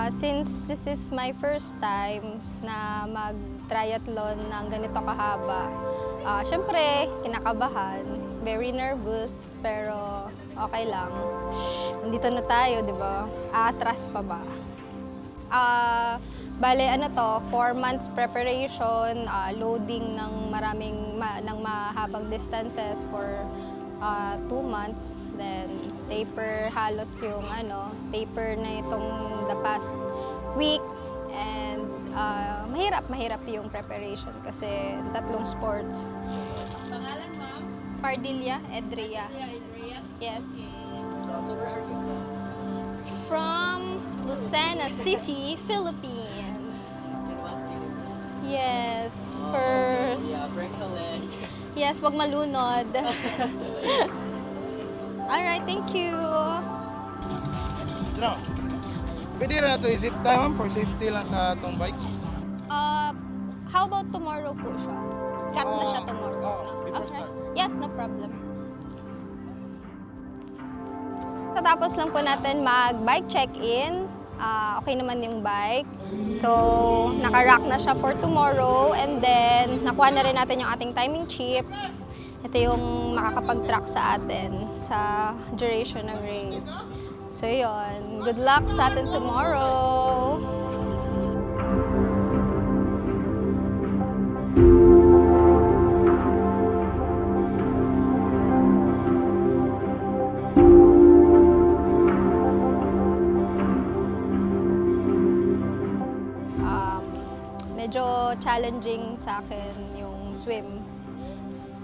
Since this is my first time na mag-triathlon ng ganito kahaba, syempre, kinakabahan, very nervous, pero okay lang. Nandito na tayo, di ba? Aatras pa ba? Bale, 4 months preparation, loading ng ng mahabang distances for 2 months, then taper halos yung taper na itong the past week, and mahirap yung preparation kasi 3 sports. Pangalan, ma'am? Pardilla, Edrea. Adria? Yes. So where are you from? From Lucena City, Philippines. In what city first? Yes, first. So, yeah, break the leg. Yes, wag malunod. Alright, thank you. No. Pwede na ito i-zip tayo, ma'am, for safety lang sa itong bike. How about tomorrow po siya? Cut na siya tomorrow. before Alright. start. Yes, no problem. Tatapos lang po natin mag-bike check-in. Okay naman yung bike. So, naka-rack na siya for tomorrow. And then, nakuha na rin natin yung ating timing chip. Ito yung makakapag-track sa atin sa duration ng race. So, yun. Good luck sa atin tomorrow! Medyo challenging sa akin yung swim.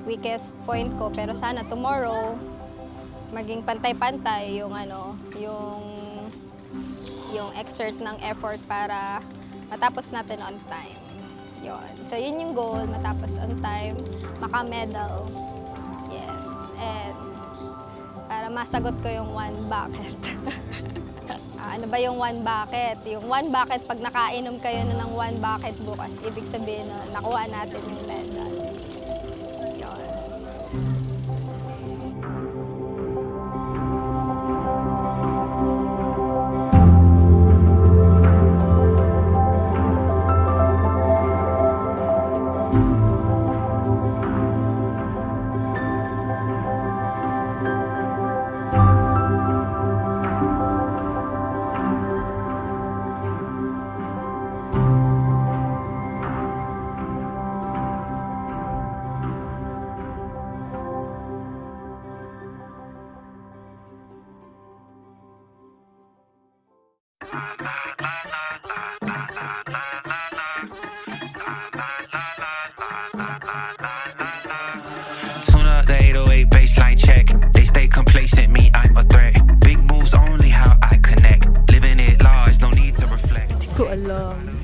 Weakest point ko, pero sana tomorrow maging pantay-pantay yung yung exert ng effort para matapos natin on time. Yon. So yun yung goal, matapos on time, maka-medal. Yes. And para masagot ko yung 1 bucket. Ano ba yung 1 bucket? Yung 1 bucket, pag nakainom kayo na ng 1 bucket bukas, ibig sabihin na nakuha natin yung medal. Yun. Tune up the 808 baseline check. They stay complacent, me, I'm a threat. Big moves only how I connect. Living it large, no need to reflect. Hindi ko alam.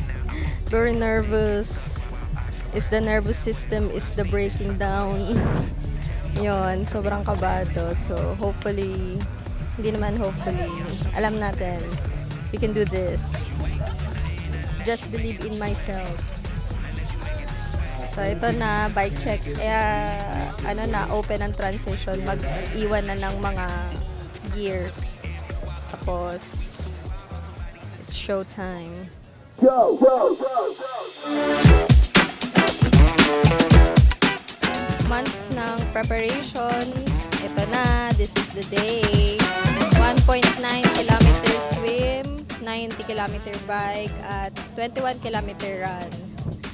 Very nervous. Is the nervous system is the breaking down. Yon, sobrang kabado. So hopefully, hindi naman hopefully, alam natin, we can do this. Just believe in myself. So ito na, bike check. Open ang transition. Mag-iwan na ng mga gears. Tapos, it's showtime. Months ng preparation. Ito na, this is the day. 1.9 kilometer swim, 90 kilometer bike, at 21 kilometer run.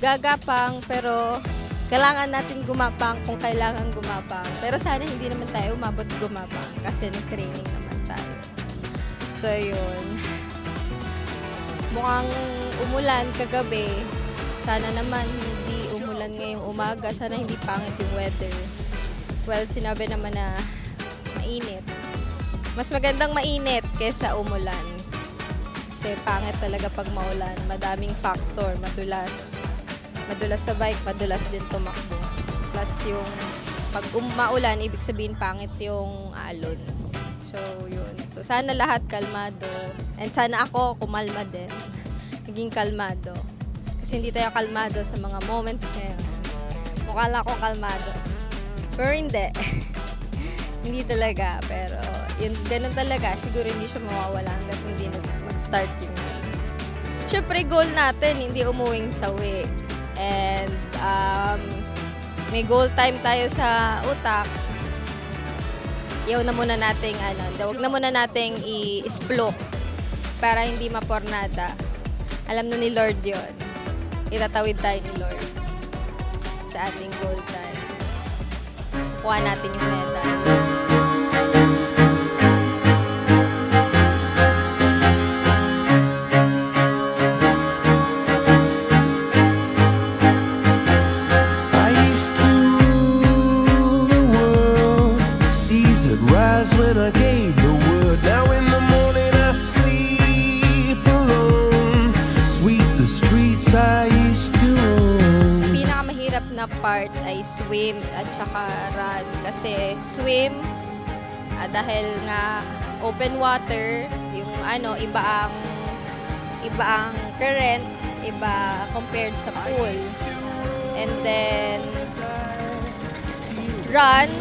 Gagapang, pero kailangan natin gumapang kung kailangan gumapang. Pero sana hindi naman tayo umabot gumapang kasi nag-training naman tayo. So, yun. Mukhang umulan kagabi. Sana naman hindi umulan ngayong umaga. Sana hindi pangit yung weather. Well, sinabi naman na mainit. Mas magandang mainit kaysa umulan. Kasi pangit talaga pag maulan. Madaming factor. Madulas sa bike, madulas din tumakbo. Plus yung pag maulan, ibig sabihin pangit yung alon. So, yun. So, sana lahat kalmado. And sana ako kumalma din. Naging kalmado. Kasi hindi tayo kalmado sa mga moments na yun. Mukha lang akong kalmado. Pero hindi. Hindi talaga. Pero, yun, ganun talaga. Siguro hindi siya mawawala hanggat hindi mag-start yung race. syempre goal natin, hindi umuwing sawi. And may goal time tayo sa utak. Yaw na muna nating wag na muna nating i-splok para hindi mapornada. Alam na ni Lord yon. Itatawid tayo ni Lord sa ating goal time. Kuha natin yung medal. I used to rule the world. Seas would rise when I gave the word. Now in the morning I sleep alone. Sweep the streets I used to own. Pinakamahirap na part ay swim at saka run. Kasi swim, dahil nga open water, yung iba ang current, iba compared sa pool. And then, run,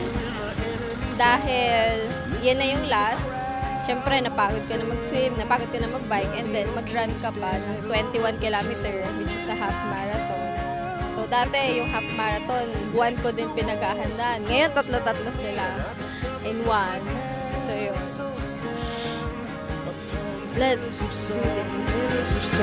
dahil yan na yung last. Siyempre, napagod ka na mag-swim, napagod ka na mag-bike, and then mag-run ka pa ng 21 kilometer, which is a half marathon. So, dati, yung half marathon, buwan ko din pinaghahandaan. Ngayon, tatlo-tatlo sila in one. So, yun. Let's do this.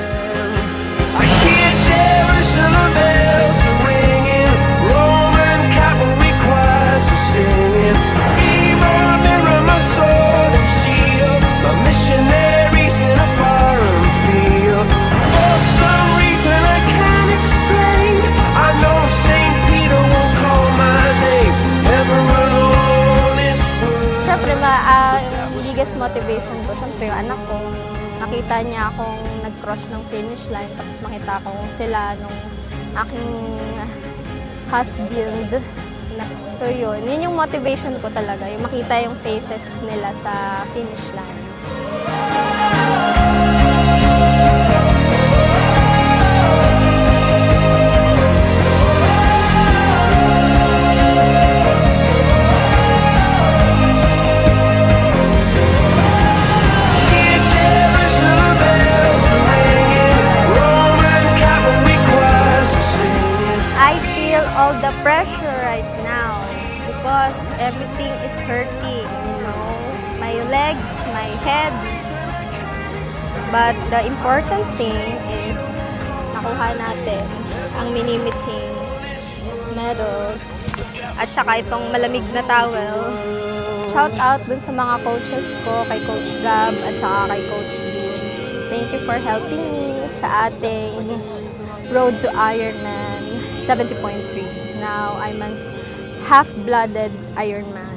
I hear Jerusalem bells are ringing, Roman cavalry choirs are singing. Be my mirror, my sword and shield, my missionaries in a foreign field. For some reason I can't explain, I know Saint Peter won't call my name ever alone this world. Siyempre, yung biggest motivation ko, siyempre yung anak ko. Nakita niya akong nag-cross ng finish line, tapos makita ko sila nung aking husband. So yun yung motivation ko talaga, yung makita yung faces nila sa finish line. Hear Jerusalem bells are ringing, Roman cavalry choirs are singing. I feel all the pressure right now because everything is hurting, my legs, my head. But the important thing is nakuha natin ang minimithing medals at saka itong malamig na towel. Shout out dun sa mga coaches ko, kay Coach Gab at saka kay Coach Dean. Thank you for helping me sa ating road to Ironman 70.3. Now, I'm a half-blooded Ironman.